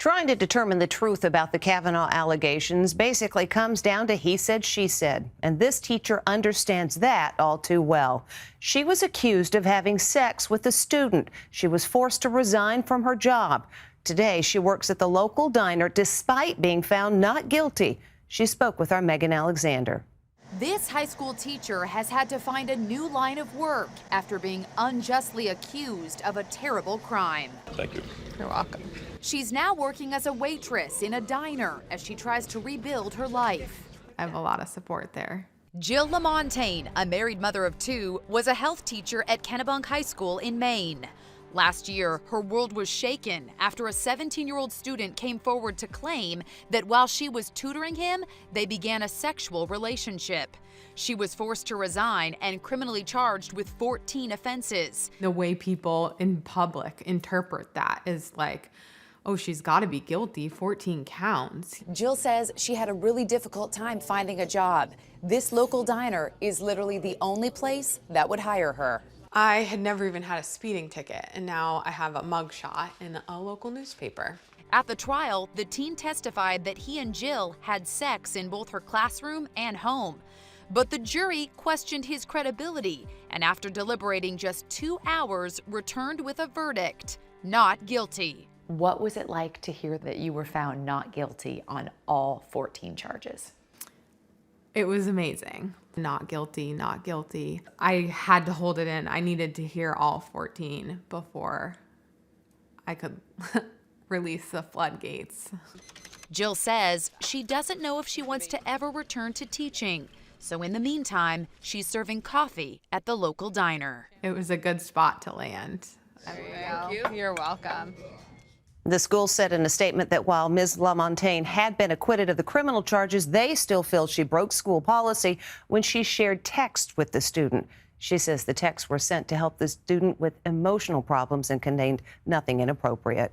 Trying to determine the truth about the Kavanaugh allegations basically comes down to he said, she said. And this teacher understands that all too well. She was accused of having sex with a student. She was forced to resign from her job. Today, she works at the local diner despite being found not guilty. She spoke with our Megan Alexander. This high school teacher has had to find a new line of work after being unjustly accused of a terrible crime. Thank you. You're welcome. She's now working as a waitress in a diner as she tries to rebuild her life. I have a lot of support there. Jill Lamontagne, a married mother of two, was a health teacher at Kennebunk High School in Maine. Last year, her world was shaken after a 17-year-old student came forward to claim that while she was tutoring him, they began a sexual relationship. She was forced to resign and criminally charged with 14 offenses. The way people in public interpret that is like, oh, she's got to be guilty, 14 counts. Jill says she had a really difficult time finding a job. This local diner is literally the only place that would hire her. I had never even had a speeding ticket, and now I have a mugshot in a local newspaper. At the trial, the teen testified that he and Jill had sex in both her classroom and home. But the jury questioned his credibility, and after deliberating just 2 hours, returned with a verdict: not guilty. What was it like to hear that you were found not guilty on all 14 charges? It was amazing. Not guilty, not guilty. I had to hold it in. I needed to hear all 14 before I could release the floodgates. Jill says she doesn't know if she wants to ever return to teaching. So in the meantime, she's serving coffee at the local diner. It was a good spot to land. Thank you. You're welcome. The school said in a statement that while Ms. Lamontagne had been acquitted of the criminal charges, they still feel she broke school policy when she shared texts with the student. She says the texts were sent to help the student with emotional problems and contained nothing inappropriate.